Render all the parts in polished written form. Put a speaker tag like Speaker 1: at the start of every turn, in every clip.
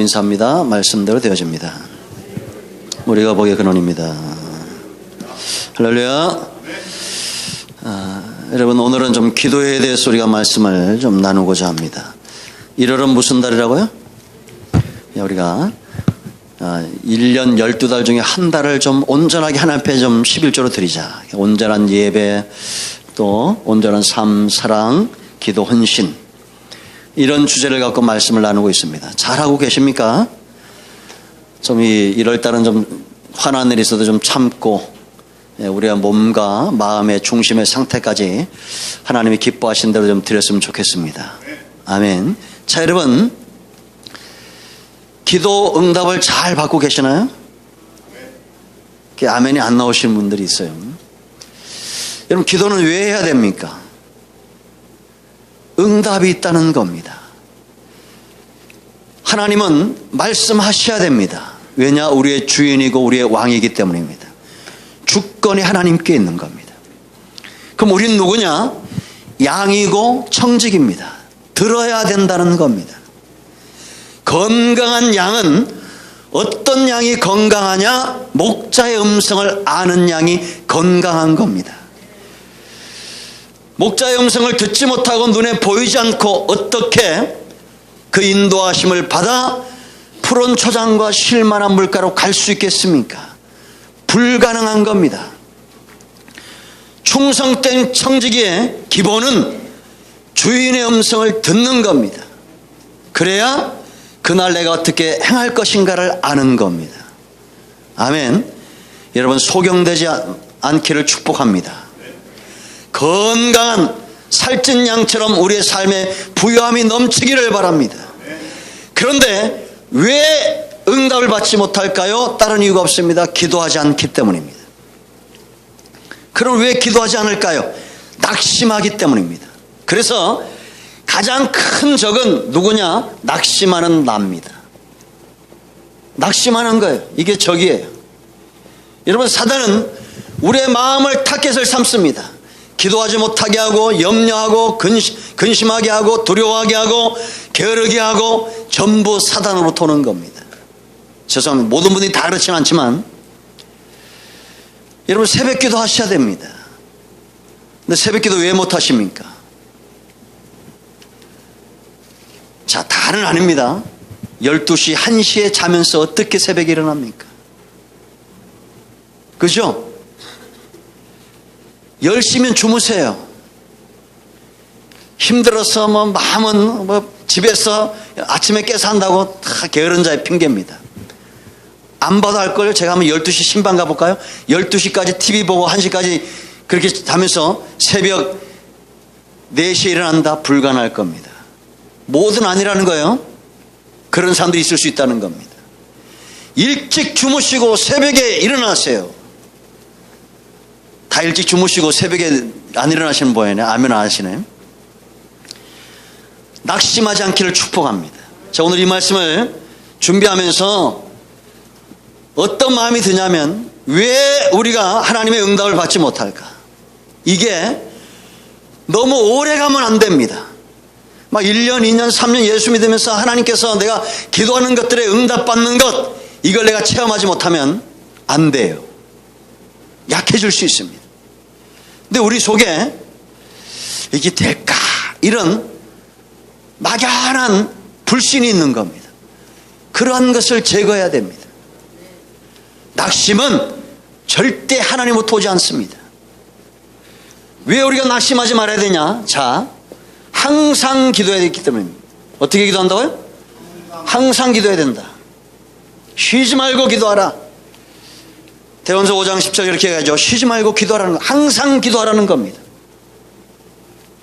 Speaker 1: 인사합니다. 말씀대로 되어집니다. 우리가 복의 근원입니다. 할렐루야. 여러분, 오늘은 좀 기도에 대해서 우리가 말씀을 좀 나누고자 합니다. 1월은 무슨 달이라고요? 우리가 1년 12달 중에 한 달을 좀 온전하게 하나님 앞에 좀 11조로 드리자. 온전한 예배, 또 온전한 삶, 사랑, 기도, 헌신, 이런 주제를 갖고 말씀을 나누고 있습니다. 잘하고 계십니까? 좀 이 1월달은 좀 화난 일이 있어도 좀 참고, 우리가 몸과 마음의 중심의 상태까지 하나님이 기뻐하신 대로 좀 드렸으면 좋겠습니다. 아멘. 자, 여러분, 기도 응답을 잘 받고 계시나요? 아멘이 안 나오시는 분들이 있어요. 여러분, 기도는 왜 해야 됩니까? 응답이 있다는 겁니다. 하나님은 말씀하셔야 됩니다. 왜냐? 우리의 주인이고 우리의 왕이기 때문입니다. 주권이 하나님께 있는 겁니다. 그럼 우린 누구냐? 양이고 청직입니다. 들어야 된다는 겁니다. 건강한 양은, 어떤 양이 건강하냐? 목자의 음성을 아는 양이 건강한 겁니다. 목자의 음성을 듣지 못하고 눈에 보이지 않고 어떻게 그 인도하심을 받아 푸른 초장과 쉴만한 물가로 갈 수 있겠습니까? 불가능한 겁니다. 충성된 청지기의 기본은 주인의 음성을 듣는 겁니다. 그래야 그날 내가 어떻게 행할 것인가를 아는 겁니다. 아멘. 여러분, 소경되지 않기를 축복합니다. 건강한 살찐 양처럼 우리의 삶에 부유함이 넘치기를 바랍니다. 그런데 왜 응답을 받지 못할까요? 다른 이유가 없습니다. 기도하지 않기 때문입니다. 그럼 왜 기도하지 않을까요? 낙심하기 때문입니다. 그래서 가장 큰 적은 누구냐? 낙심하는 나입니다. 낙심하는 거예요. 이게 적이에요. 여러분, 사단은 우리의 마음을 타겟을 삼습니다. 기도하지 못하게 하고, 염려하고, 근심하게 하고, 두려워하게 하고, 게으르게 하고, 전부 사단으로 도는 겁니다. 죄송합니다. 모든 분들이 다 그렇지는 않지만, 여러분, 새벽 기도 하셔야 됩니다. 근데 새벽 기도 왜 못 하십니까? 자, 다는 아닙니다. 12시, 1시에 자면서 어떻게 새벽에 일어납니까? 그죠? 10시면 주무세요. 힘들어서 마음은 집에서 아침에 깨서 한다고 다 게으른 자의 핑계입니다. 안 봐도 할걸요? 제가 한번 12시 신방 가볼까요? 12시까지 TV 보고 1시까지 그렇게 자면서 새벽 4시에 일어난다? 불가능할 겁니다. 뭐든 아니라는 거예요. 그런 사람들이 있을 수 있다는 겁니다. 일찍 주무시고 새벽에 일어나세요. 다 일찍 주무시고 새벽에 안 일어나시는 모양이네. 아멘 안 하시네. 낙심하지 않기를 축복합니다. 자, 오늘 이 말씀을 준비하면서 어떤 마음이 드냐면, 왜 우리가 하나님의 응답을 받지 못할까? 이게 너무 오래 가면 안 됩니다. 막 1년, 2년, 3년 예수 믿으면서 하나님께서 내가 기도하는 것들에 응답받는 것, 이걸 내가 체험하지 못하면 안 돼요. 약해질 수 있습니다. 근데 우리 속에 이게 될까? 이런 막연한 불신이 있는 겁니다. 그러한 것을 제거해야 됩니다. 낙심은 절대 하나님으로부터 오지 않습니다. 왜 우리가 낙심하지 말아야 되냐? 자, 항상 기도해야 되기 때문입니다. 어떻게 기도한다고요? 항상 기도해야 된다. 쉬지 말고 기도하라. 대언서 5장 10절 이렇게 해가지고 쉬지 말고 기도하라는 거, 항상 기도하라는 겁니다.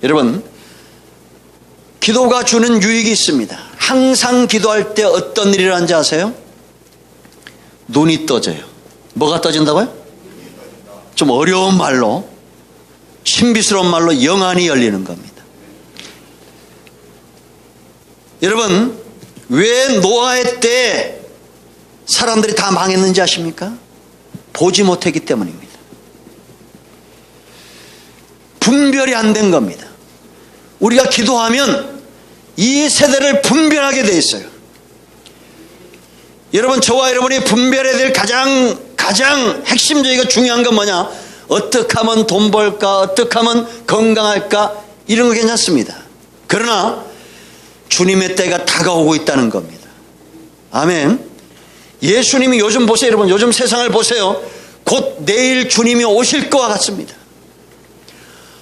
Speaker 1: 여러분, 기도가 주는 유익이 있습니다. 항상 기도할 때 어떤 일이 일어나는지 아세요? 눈이 떠져요. 뭐가 떠진다고요? 좀 어려운 말로, 신비스러운 말로 영안이 열리는 겁니다. 여러분, 왜 노아의 때 사람들이 다 망했는지 아십니까? 보지 못했기 때문입니다. 분별이 안 된 겁니다. 우리가 기도하면 이 세대를 분별하게 돼 있어요. 여러분, 저와 여러분이 분별해야 될 가장 핵심적이고 중요한 건 뭐냐? 어떻게 하면 돈 벌까? 어떻게 하면 건강할까? 이런 거 괜찮습니다. 그러나 주님의 때가 다가오고 있다는 겁니다. 아멘. 예수님이 요즘 보세요, 여러분. 요즘 세상을 보세요. 곧 내일 주님이 오실 것과 같습니다.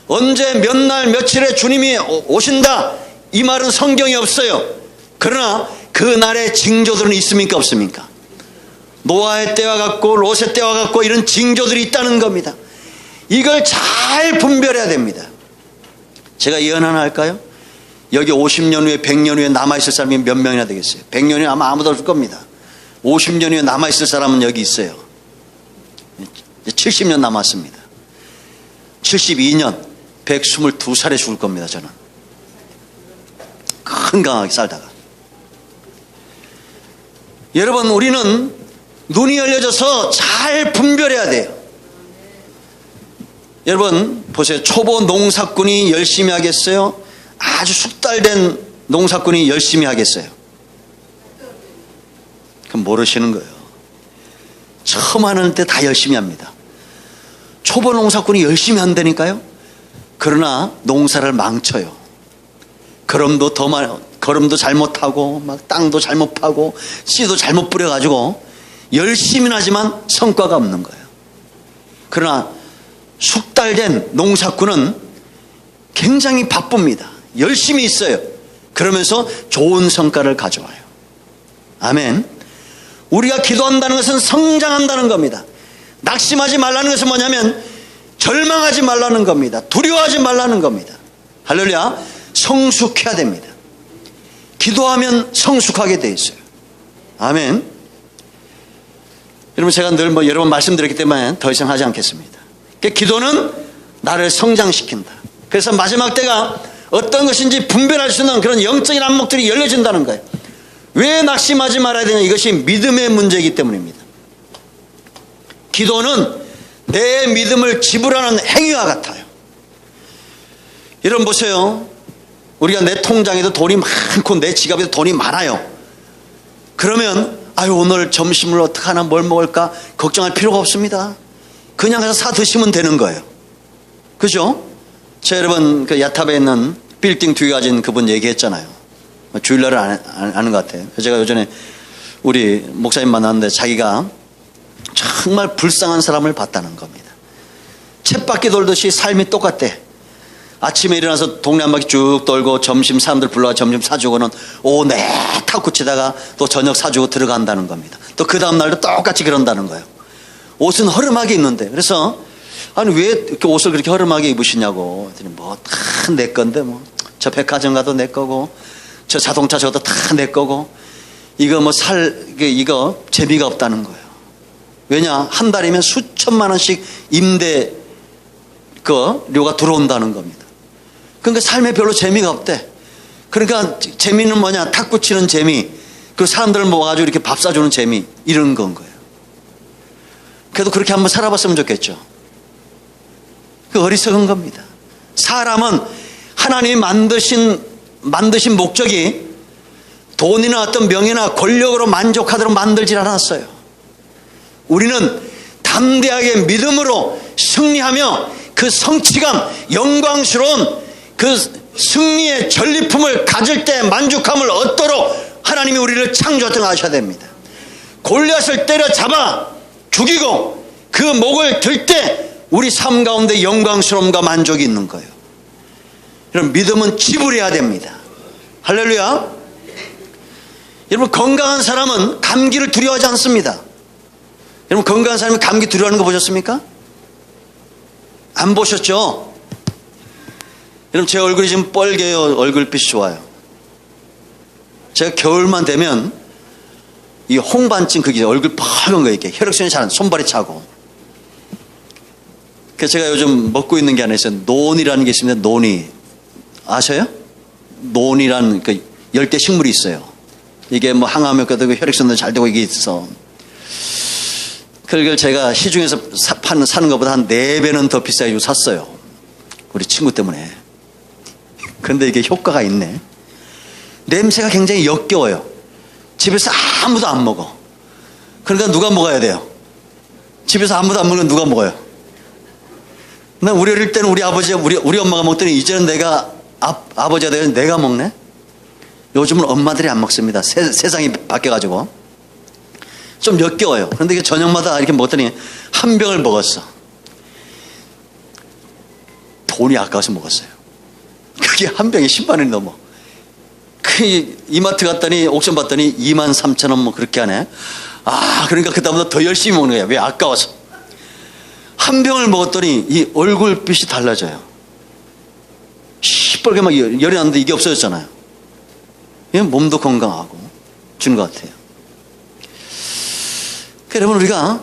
Speaker 1: 언제 몇 날 며칠에 주님이 오신다, 이 말은 성경에 없어요. 그러나 그 날의 징조들은 있습니까, 없습니까? 노아의 때와 같고 롯의 때와 같고 이런 징조들이 있다는 겁니다. 이걸 잘 분별해야 됩니다. 제가 예언 하나 할까요? 여기 50년 후에 100년 후에 남아있을 사람이 몇 명이나 되겠어요? 100년 후에 아마 아무도 없을 겁니다. 50년 후에 남아있을 사람은 여기 있어요. 70년 남았습니다. 72년 122살에 죽을 겁니다. 저는 건강하게 살다가. 여러분, 우리는 눈이 열려져서 잘 분별해야 돼요. 여러분 보세요. 초보 농사꾼이 열심히 하겠어요? 아주 숙달된 농사꾼이 열심히 하겠어요? 그럼 모르시는 거예요. 처음 하는 때 다 열심히 합니다. 초보 농사꾼이 열심히 한다니까요. 그러나 농사를 망쳐요. 거름도 잘못하고 막 땅도 잘못 파고 씨도 잘못 뿌려가지고 열심히는 하지만 성과가 없는 거예요. 그러나 숙달된 농사꾼은 굉장히 바쁩니다. 열심히 있어요. 그러면서 좋은 성과를 가져와요. 아멘. 우리가 기도한다는 것은 성장한다는 겁니다. 낙심하지 말라는 것은 뭐냐면 절망하지 말라는 겁니다. 두려워하지 말라는 겁니다. 할렐루야. 성숙해야 됩니다. 기도하면 성숙하게 돼 있어요. 아멘. 여러분, 제가 늘 여러 번 말씀드렸기 때문에 더 이상 하지 않겠습니다. 기도는 나를 성장시킨다. 그래서 마지막 때가 어떤 것인지 분별할 수 있는 그런 영적인 안목들이 열려진다는 거예요. 왜 낙심하지 말아야 되냐? 이것이 믿음의 문제이기 때문입니다. 기도는 내 믿음을 지불하는 행위와 같아요. 여러분 보세요. 우리가 내 통장에도 돈이 많고 내 지갑에도 돈이 많아요. 그러면 오늘 점심을 어떡하나 뭘 먹을까 걱정할 필요가 없습니다. 그냥 가서 사 드시면 되는 거예요. 그죠? 제가 여러분 그 야탑에 있는 빌딩 뒤에 가진 그분 얘기했잖아요. 주일날은 아는 것 같아요. 제가 요전에 우리 목사님 만났는데 자기가 정말 불쌍한 사람을 봤다는 겁니다. 쳇바퀴 돌듯이 삶이 똑같대. 아침에 일어나서 동네 한 바퀴 쭉 돌고 점심 사람들 불러가 점심 사주고는 오내 탁구 치다가 또 저녁 사주고 들어간다는 겁니다. 또 그 다음날도 똑같이 그런다는 거예요. 옷은 허름하게 입는데. 그래서 아니 왜 이렇게 옷을 그렇게 허름하게 입으시냐고 했더니 뭐 다 내 건데 뭐 저 백화점 가도 내 거고 저 자동차 저것도 다 내 거고 이거 이거 재미가 없다는 거예요. 왜냐? 한 달이면 수천만 원씩 임대료가 들어온다는 겁니다. 그러니까 삶에 별로 재미가 없대. 그러니까 재미는 뭐냐? 탁구 치는 재미, 그 사람들 모아가지고 이렇게 밥 사주는 재미, 이런 건 거예요. 그래도 그렇게 한번 살아봤으면 좋겠죠. 그 어리석은 겁니다. 사람은 하나님이 만드신 목적이 돈이나 어떤 명예나 권력으로 만족하도록 만들질 않았어요. 우리는 담대하게 믿음으로 승리하며 그 성취감, 영광스러운 그 승리의 전리품을 가질 때 만족함을 얻도록 하나님이 우리를 창조하여 하셔야 됩니다. 골리앗을 때려잡아 죽이고 그 목을 들 때 우리 삶 가운데 영광스러움과 만족이 있는 거예요. 여러분, 믿음은 지불해야 됩니다. 할렐루야. 여러분, 건강한 사람은 감기를 두려워하지 않습니다. 여러분, 건강한 사람이 감기 두려워하는 거 보셨습니까? 안 보셨죠? 여러분, 제 얼굴이 지금 뻘개요. 얼굴빛이 좋아요. 제가 겨울만 되면 이 홍반증 그게 얼굴 빨간 거 이렇게 혈액순환이 잘 안 손발이 차고. 그래서 제가 요즘 먹고 있는 게 하나 있어요. 논이라는 게 있습니다. 논이 아셔요? 논이라는 그 열대 식물이 있어요. 이게 뭐 항암 효과도 되고 혈액순환도 잘 되고 이게 있어. 그걸 제가 시중에서 사는 것보다 한 4배는 더 비싸게 샀어요. 우리 친구 때문에. 근데 이게 효과가 있네. 냄새가 굉장히 역겨워요. 집에서 아무도 안 먹어. 그러니까 누가 먹어야 돼요? 집에서 아무도 안 먹는 누가 먹어요? 난 우리 어릴 때는 우리 아버지가 우리 엄마가 먹더니 이제는 내가 아버지가 되어 내가 먹네? 요즘은 엄마들이 안 먹습니다. 세상이 바뀌어가지고. 좀 역겨워요. 그런데 이게 저녁마다 이렇게 먹더니 한 병을 먹었어. 돈이 아까워서 먹었어요. 그게 한 병에 10만 원이 넘어. 그 이마트 갔더니 옥션 봤더니 23,000원 뭐 그렇게 하네. 그러니까 그다음부터 더 열심히 먹는 거야. 왜? 아까워서. 한 병을 먹었더니 이 얼굴빛이 달라져요. 시뻘게 막 열이 났는데 이게 없어졌잖아요. 몸도 건강하고 주는 것 같아요. 여러분, 우리가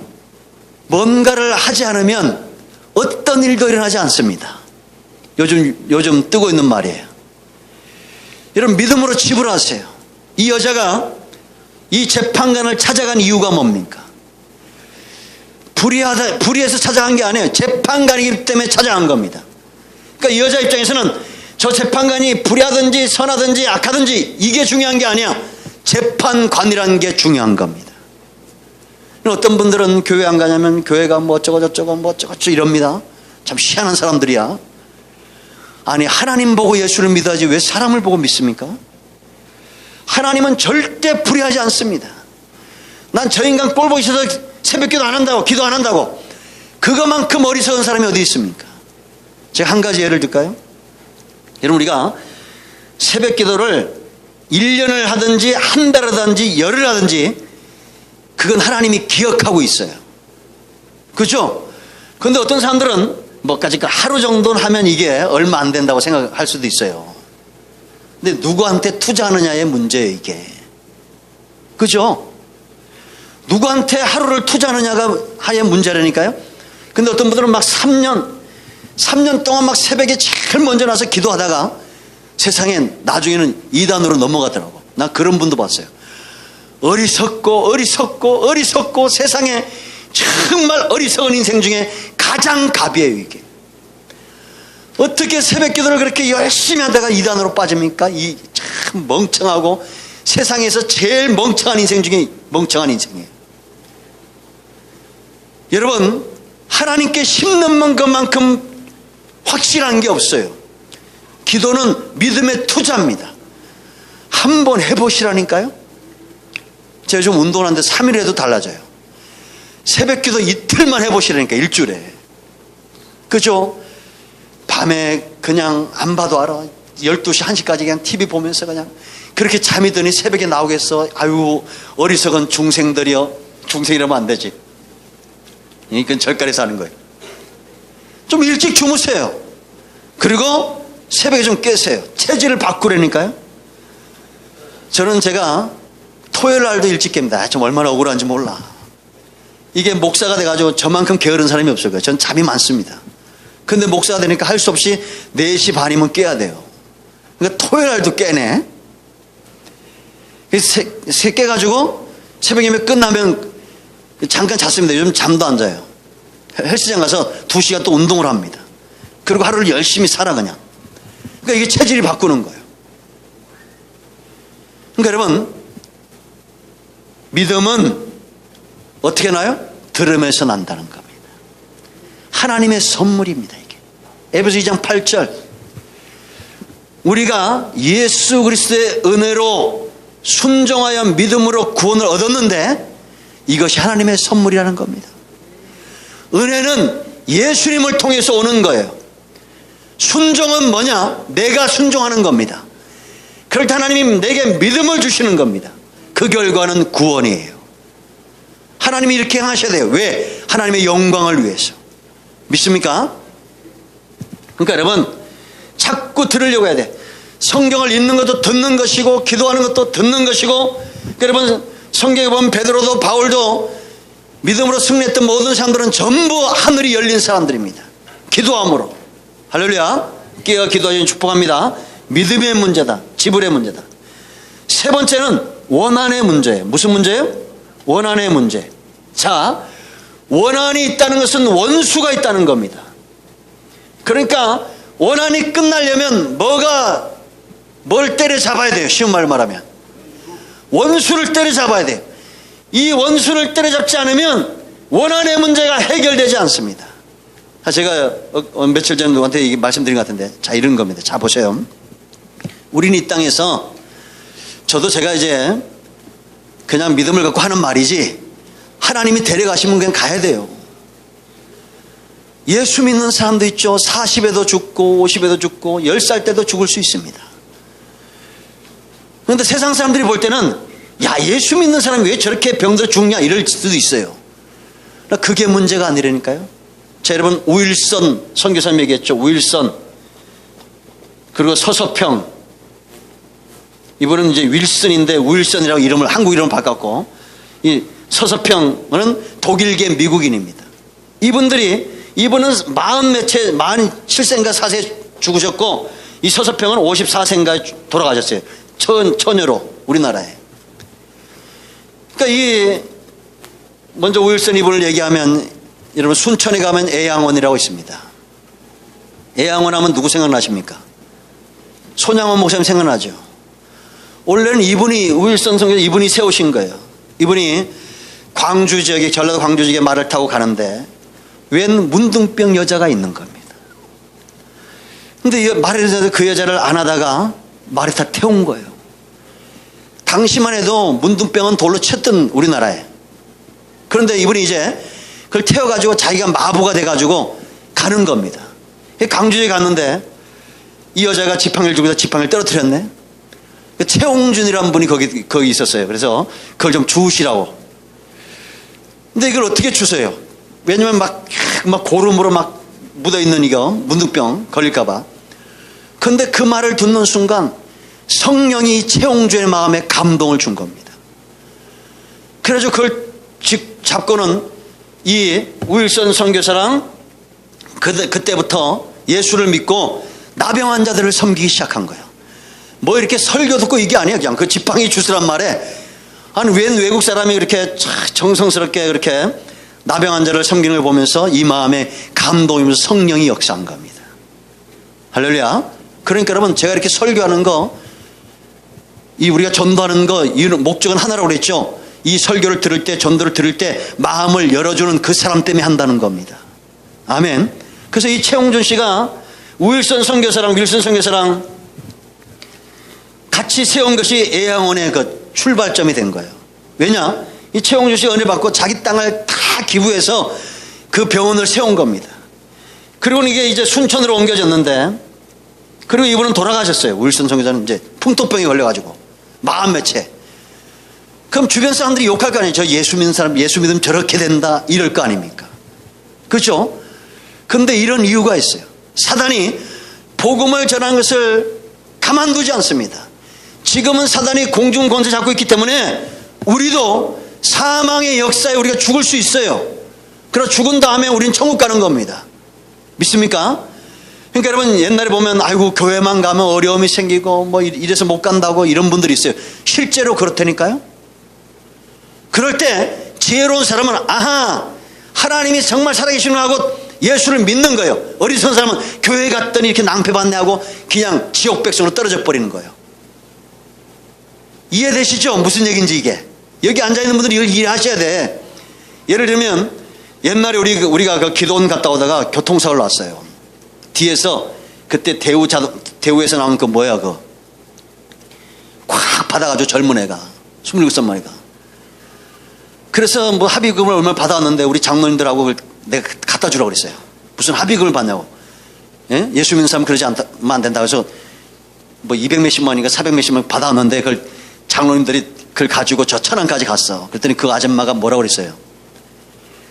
Speaker 1: 뭔가를 하지 않으면 어떤 일도 일어나지 않습니다. 요즘 뜨고 있는 말이에요. 여러분, 믿음으로 지불하세요. 이 여자가 이 재판관을 찾아간 이유가 뭡니까? 불의해서 찾아간 게 아니에요. 재판관이기 때문에 찾아간 겁니다. 그러니까 이 여자 입장에서는 저 재판관이 불의하든지 선하든지 악하든지 이게 중요한 게 아니야. 재판관이라는 게 중요한 겁니다. 어떤 분들은 교회 안 가냐면 교회가 뭐 어쩌고 저쩌고 뭐 어쩌고 이럽니다. 참 희한한 사람들이야. 아니, 하나님 보고 예수를 믿어야지 왜 사람을 보고 믿습니까? 하나님은 절대 불의하지 않습니다. 난 저 인간 꼴 보기 싫어서 새벽기도 안 한다고, 기도 안 한다고. 그것만큼 어리석은 사람이 어디 있습니까? 제가 한 가지 예를 들까요? 여러분, 우리가 새벽기도를 1년을 하든지 한 달 하든지 열흘 하든지 그건 하나님이 기억하고 있어요. 그렇죠? 그런데 어떤 사람들은 뭐까지 하루 정도는 하면 이게 얼마 안 된다고 생각할 수도 있어요. 근데 누구한테 투자하느냐의 문제예요, 이게. 그죠? 누구한테 하루를 투자하느냐가 하의 문제라니까요. 근데 어떤 분들은 막 3년 동안 막 새벽에 제일 먼저 나서 기도하다가 세상엔 나중에는 이단으로 넘어가더라고. 나 그런 분도 봤어요. 어리석고 세상에 정말 어리석은 인생 중에 가장 갑이에요, 이게. 어떻게 새벽 기도를 그렇게 열심히 하다가 이단으로 빠집니까? 이 참 멍청하고 세상에서 제일 멍청한 인생 중에 멍청한 인생이에요. 여러분, 하나님께 심는 것만큼 확실한 게 없어요. 기도는 믿음의 투자입니다. 한번 해보시라니까요. 제가 좀 운동하는데 3일 해도 달라져요. 새벽 기도 이틀만 해보시라니까, 일주일에. 그죠? 밤에 그냥 안 봐도 알아. 12시, 1시까지 그냥 TV 보면서 그냥 그렇게 잠이 드니 새벽에 나오겠어. 아유, 어리석은 중생들이여. 중생이라면 안 되지. 이건 절간에서 하는 거예요. 좀 일찍 주무세요. 그리고 새벽에 좀 깨세요. 체질을 바꾸라니까요. 저는 제가 토요일 날도 일찍 깹니다. 좀 얼마나 억울한지 몰라. 이게 목사가 돼가지고 저만큼 게으른 사람이 없을 거예요. 전 잠이 많습니다. 근데 목사가 되니까 할 수 없이 4시 반이면 깨야 돼요. 그러니까 토요일 날도 깨네. 깨가지고 새벽 예배 끝나면 잠깐 잤습니다. 요즘 잠도 안 자요. 헬스장 가서 2시간 또 운동을 합니다. 그리고 하루를 열심히 살아 그냥. 그러니까 이게 체질이 바꾸는 거예요. 그러니까 여러분, 믿음은 어떻게 나요? 들으면서 난다는 겁니다. 하나님의 선물입니다, 이게. 에베소 2장 8절. 우리가 예수 그리스도의 은혜로 순종하여 믿음으로 구원을 얻었는데 이것이 하나님의 선물이라는 겁니다. 은혜는 예수님을 통해서 오는 거예요. 순종은 뭐냐? 내가 순종하는 겁니다. 그럴 때 하나님이 내게 믿음을 주시는 겁니다. 그 결과는 구원이에요. 하나님이 이렇게 하셔야 돼요. 왜? 하나님의 영광을 위해서. 믿습니까? 그러니까 여러분, 자꾸 들으려고 해야 돼. 성경을 읽는 것도 듣는 것이고 기도하는 것도 듣는 것이고. 그러니까 여러분, 성경에 보면 베드로도 바울도 믿음으로 승리했던 모든 사람들은 전부 하늘이 열린 사람들입니다. 기도함으로. 할렐루야. 깨어 기도하시면 축복합니다. 믿음의 문제다. 지불의 문제다. 세 번째는 원한의 문제예요. 무슨 문제예요? 원한의 문제. 자, 원한이 있다는 것은 원수가 있다는 겁니다. 그러니까 원한이 끝나려면 뭘 때려잡아야 돼요. 쉬운 말로 말하면 원수를 때려잡아야 돼요. 이 원수를 때려잡지 않으면 원한의 문제가 해결되지 않습니다. 제가 며칠 전에 누구한테 말씀드린 것 같은데, 자, 이런 겁니다. 자, 보세요. 우리는 이 땅에서, 저도 제가 이제 그냥 믿음을 갖고 하는 말이지, 하나님이 데려가시면 그냥 가야 돼요. 예수 믿는 사람도 있죠. 40에도 죽고 50에도 죽고 10살 때도 죽을 수 있습니다. 그런데 세상 사람들이 볼 때는, 야, 예수 믿는 사람이 왜 저렇게 병들어 죽냐 이럴 수도 있어요. 그게 문제가 아니라니까요. 자, 여러분, 우일선 선교사님 얘기했죠. 우일선, 그리고 서서평, 이분은 이제 윌슨인데 우일선이라고 이름을, 한국 이름을 바꿨고, 이 서서평은 독일계 미국인입니다. 이분은 47세인가 4세 죽으셨고, 이 서서평은 54세인가 돌아가셨어요. 처녀로 우리나라에. 그러니까 먼저 우일선 이분을 얘기하면, 여러분, 순천에 가면 애양원이라고 있습니다. 애양원 하면 누구 생각나십니까? 손양원 목사님 생각나죠. 원래는 우일선 선교사 이분이 세우신 거예요. 이분이 광주 지역에, 전라도 광주 지역에 말을 타고 가는데 웬 문둥병 여자가 있는 겁니다. 근데 말을 해서 그 여자를 안하다가 말에 다 태운 거예요. 당시만 해도 문둥병은 돌로 쳤던 우리나라에. 그런데 이분이 이제 그걸 태워가지고 자기가 마부가 돼가지고 가는 겁니다. 광주에 갔는데 이 여자가 지팡이를 주고 지팡이를 떨어뜨렸네. 최홍준이라는 분이 거기 있었어요. 그래서 그걸 좀 주우시라고. 근데 이걸 어떻게 주세요? 왜냐면 막 고름으로 막 묻어있는 이거 문둥병 걸릴까봐. 근데 그 말을 듣는 순간 성령이 최홍준의 마음에 감동을 준 겁니다. 그래서 그걸 잡고는 이 우일선 선교사랑 그때부터 예수를 믿고 나병 환자들을 섬기기 시작한 거예요. 뭐 이렇게 설교 듣고 이게 아니야. 그냥 그 지팡이 주스란 말에, 아니 웬 외국 사람이 이렇게 정성스럽게 그렇게 나병 환자를 섬기는 걸 보면서 이 마음에 감동이면서 성령이 역사한 겁니다. 할렐루야. 그러니까 여러분, 제가 이렇게 설교하는 거, 우리가 전도하는 거, 이 목적은 하나라고 그랬죠. 이 설교를 들을 때, 전도를 들을 때 마음을 열어주는 그 사람 때문에 한다는 겁니다. 아멘. 그래서 이 최홍준 씨가 우일선 선교사랑 윌슨 선교사랑 같이 세운 것이 애양원의 그 출발점이 된 거예요. 왜냐? 이 최홍준 씨가 은혜 받고 자기 땅을 다 기부해서 그 병원을 세운 겁니다. 그리고 이게 이제 순천으로 옮겨졌는데, 그리고 이분은 돌아가셨어요. 우일선 선교사는 이제 풍토병이 걸려가지고 마흔 몇 채. 그럼 주변 사람들이 욕할 거 아니에요. 저 예수 믿는 사람, 예수 믿으면 저렇게 된다, 이럴 거 아닙니까? 그렇죠? 근데 이런 이유가 있어요. 사단이 복음을 전하는 것을 가만두지 않습니다. 지금은 사단이 공중 권세 잡고 있기 때문에 우리도 사망의 역사에 우리가 죽을 수 있어요. 그래서 죽은 다음에 우린 천국 가는 겁니다. 믿습니까? 그러니까 여러분, 옛날에 보면 아이고 교회만 가면 어려움이 생기고 뭐 이래서 못 간다고 이런 분들이 있어요. 실제로 그렇다니까요. 그럴 때 지혜로운 사람은 아하, 하나님이 정말 살아계시는 하고 예수를 믿는 거예요. 어리석은 사람은 교회 갔더니 이렇게 낭패받네 하고 그냥 지옥 백성으로 떨어져 버리는 거예요. 이해되시죠? 무슨 얘기인지. 이게 여기 앉아있는 분들이 이걸 이해하셔야 돼. 예를 들면 옛날에 우리가 그 기도원 갔다 오다가 교통사고를 났어요. 뒤에서 그때 대우에서 나온 그 뭐야, 콱 받아가지고 젊은 애가 27살만이가. 그래서 뭐 합의금을 얼마 받았는데 우리 장로님들하고 내가 갖다 주라고 그랬어요. 무슨 합의금을 받냐고. 예? 예수 믿는 사람 그러지 않으면 안 된다. 그래서 뭐 200 몇십만 원인가 400 몇십만 원 받았는데 그걸 장로님들이 그걸 가지고 저 천안까지 갔어. 그랬더니 그 아줌마가 뭐라고 그랬어요.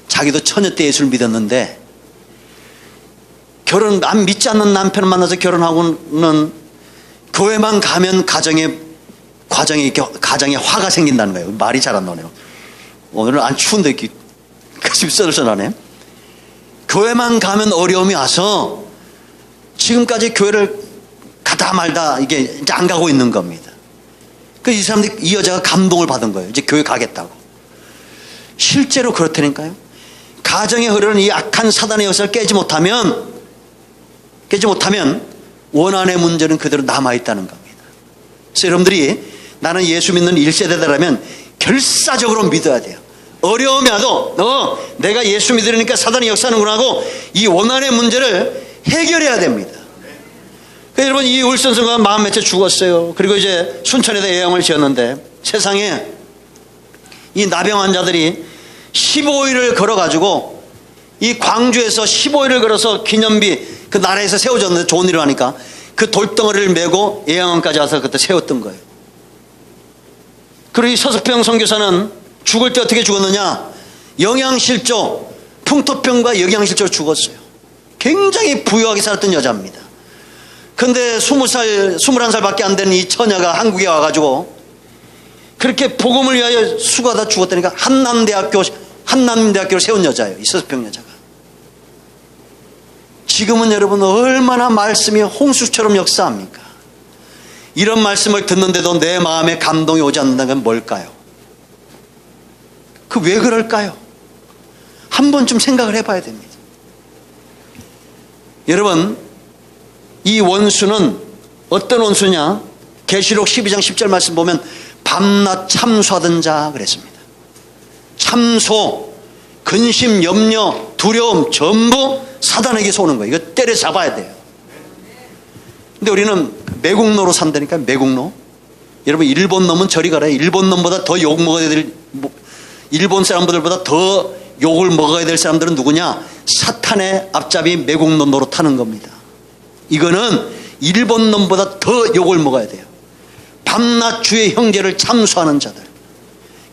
Speaker 1: 자기도 처녀 때 예수를 믿었는데 안 믿지 않는 남편을 만나서 결혼하고는 교회만 가면 가정에 화가 생긴다는 거예요. 말이 잘 안 나오네요. 오늘은 안 추운데 이렇게 가슴이 썰썰하네. 교회만 가면 어려움이 와서 지금까지 교회를 가다 말다 이게 이제 안 가고 있는 겁니다. 그래서 이 사람들이, 이 여자가 감동을 받은 거예요. 이제 교회 가겠다고. 실제로 그렇다니까요. 가정에 흐르는 이 악한 사단의 역사를 깨지 못하면 원한의 문제는 그대로 남아있다는 겁니다. 그래서 여러분들이 나는 예수 믿는 1세대다라면 결사적으로 믿어야 돼요. 어려움이 와도 내가 예수 믿으려니까 사단이 역사하는구나 하고 이 원한의 문제를 해결해야 됩니다. 여러분, 이 울선성가 40몇째 죽었어요. 그리고 이제 순천에다 예양을 지었는데 세상에 이 나병 환자들이 15일을 걸어가지고 이 광주에서 15일을 걸어서 기념비 그 나라에서 세워졌는데 좋은 일을 하니까 그 돌덩어리를 메고 예양원까지 와서 그때 세웠던 거예요. 그리고 이 서석평 선교사는 죽을 때 어떻게 죽었느냐, 영양실조, 풍토병과 영양실조로 죽었어요. 굉장히 부유하게 살았던 여자입니다. 근데 21살밖에 안 되는 이 처녀가 한국에 와가지고 그렇게 복음을 위하여 수고하다 죽었다니까 한남대학교를 세운 여자예요. 이 서석평 여자가. 지금은 여러분 얼마나 말씀이 홍수처럼 역사합니까? 이런 말씀을 듣는데도 내 마음에 감동이 오지 않는다는 건 뭘까요? 그 왜 그럴까요? 한 번쯤 생각을 해봐야 됩니다. 여러분, 이 원수는 어떤 원수냐? 계시록 12장 10절 말씀 보면 밤낮 참소하던 자 그랬습니다. 참소, 근심, 염려, 두려움 전부 사단에게서 오는 거예요. 이거 때려잡아야 돼요. 근데 우리는 매국노로 산다니까. 매국노. 여러분, 일본 놈은 저리 가라. 일본 놈보다 더 욕 먹어야 될, 일본 사람들보다 더 욕을 먹어야 될 사람들은 누구냐? 사탄의 앞잡이 매국노 노릇하는 겁니다. 이거는 일본 놈보다 더 욕을 먹어야 돼요. 밤낮 주의 형제를 참소하는 자들,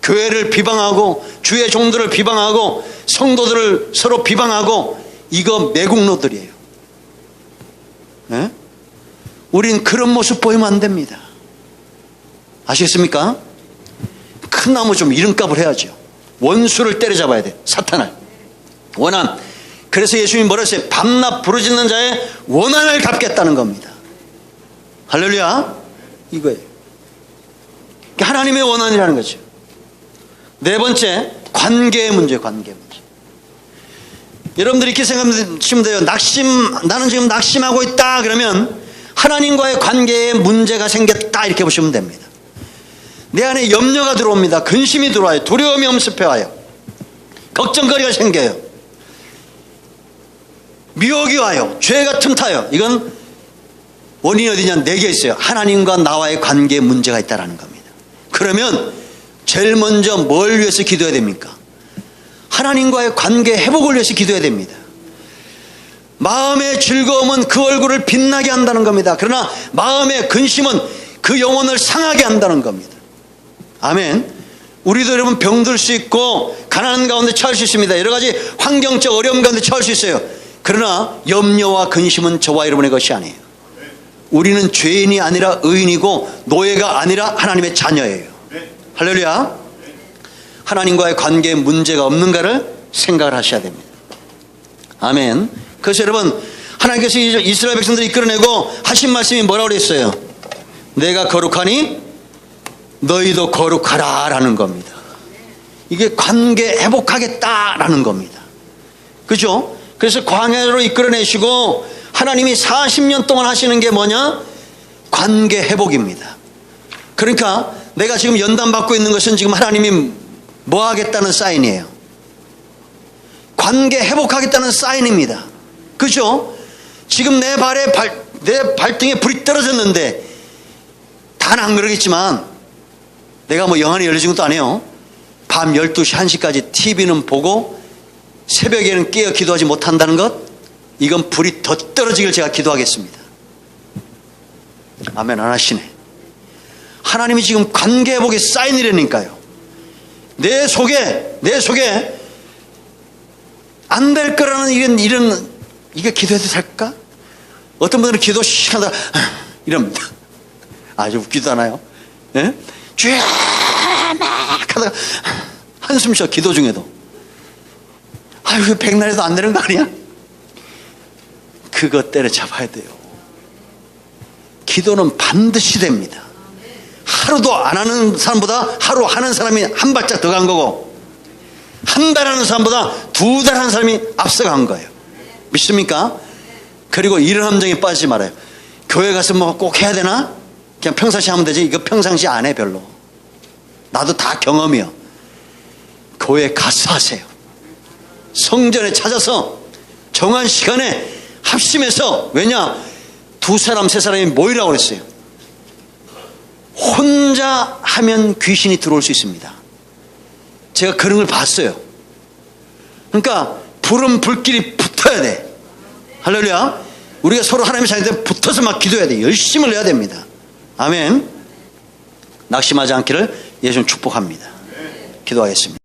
Speaker 1: 교회를 비방하고 주의 종들을 비방하고 성도들을 서로 비방하고, 이거 매국노들이에요. 네? 우린 그런 모습 보이면 안 됩니다. 아시겠습니까? 큰 나무 좀 이름값을 해야죠. 원수를 때려잡아야 돼. 사탄을. 원한. 그래서 예수님이 뭐라 했어요? 밤낮 부르짖는 자의 원한을 갚겠다는 겁니다. 할렐루야. 이거예요. 하나님의 원한이라는 거죠. 네 번째, 관계의 문제. 관계 문제. 여러분들이 이렇게 생각하시면 돼요. 나는 지금 낙심하고 있다 그러면 하나님과의 관계에 문제가 생겼다 이렇게 보시면 됩니다. 내 안에 염려가 들어옵니다. 근심이 들어와요. 두려움이 엄습해와요. 걱정거리가 생겨요. 미혹이 와요. 죄가 틈타요. 이건 원인이 어디냐? 내게 있어요. 하나님과 나와의 관계에 문제가 있다는 겁니다. 그러면 제일 먼저 뭘 위해서 기도해야 됩니까? 하나님과의 관계 회복을 위해서 기도해야 됩니다. 마음의 즐거움은 그 얼굴을 빛나게 한다는 겁니다. 그러나 마음의 근심은 그 영혼을 상하게 한다는 겁니다. 아멘. 우리도 여러분 병들 수 있고 가난한 가운데 처할 수 있습니다. 여러 가지 환경적 어려움 가운데 처할 수 있어요. 그러나 염려와 근심은 저와 여러분의 것이 아니에요. 우리는 죄인이 아니라 의인이고 노예가 아니라 하나님의 자녀예요. 할렐루야. 하나님과의 관계에 문제가 없는가를 생각을 하셔야 됩니다. 아멘. 그래서 여러분, 하나님께서 이스라엘 백성들을 이끌어내고 하신 말씀이 뭐라고 그랬어요? 내가 거룩하니 너희도 거룩하라 라는 겁니다. 이게 관계 회복하겠다라는 겁니다. 그죠? 그래서 광야로 이끌어내시고 하나님이 40년 동안 하시는 게 뭐냐? 관계 회복입니다. 그러니까 내가 지금 연단 받고 있는 것은 지금 하나님이 뭐 하겠다는 사인이에요. 관계 회복하겠다는 사인입니다. 그죠? 지금 내 발등에 불이 떨어졌는데, 다는 안 그러겠지만 내가 뭐 영안이 열려진 것도 아니에요. 밤 12시 1시까지 TV는 보고 새벽에는 깨어 기도하지 못한다는 것, 이건 불이 더 떨어지길 제가 기도하겠습니다. 아멘. 안 하시네. 하나님이 지금 관계 회복의 사인이라니까요. 내 속에 안 될 거라는 이게 기도해도 될까? 어떤 분들은 기도 시간다 이럽니다. 아주 웃기도 않아요. 예? 주여 막 하다가 한숨 쉬어. 기도 중에도. 아유, 백날에도 안 되는 거 아니야? 그거 때려잡아야 돼요. 기도는 반드시 됩니다. 하루도 안 하는 사람보다 하루 하는 사람이 한 발짝 더 간 거고, 한 달 하는 사람보다 2달 하는 사람이 앞서간 거예요. 믿습니까? 그리고 이런 함정에 빠지지 말아요. 교회 가서 뭐 꼭 해야 되나? 그냥 평상시 하면 되지. 이거 평상시 안 해 별로. 나도 다 경험이요. 교회 가서 하세요. 성전에 찾아서 정한 시간에 합심해서, 왜냐? 2사람 3사람이 모이라고 그랬어요. 혼자 하면 귀신이 들어올 수 있습니다. 제가 그런 걸 봤어요. 그러니까 불은 불길이 붙어야 돼. 할렐루야. 우리가 서로 하나님의 자녀들 붙어서 막 기도해야 돼. 열심을 내야 됩니다. 아멘. 낙심하지 않기를 예수님 축복합니다. 기도하겠습니다.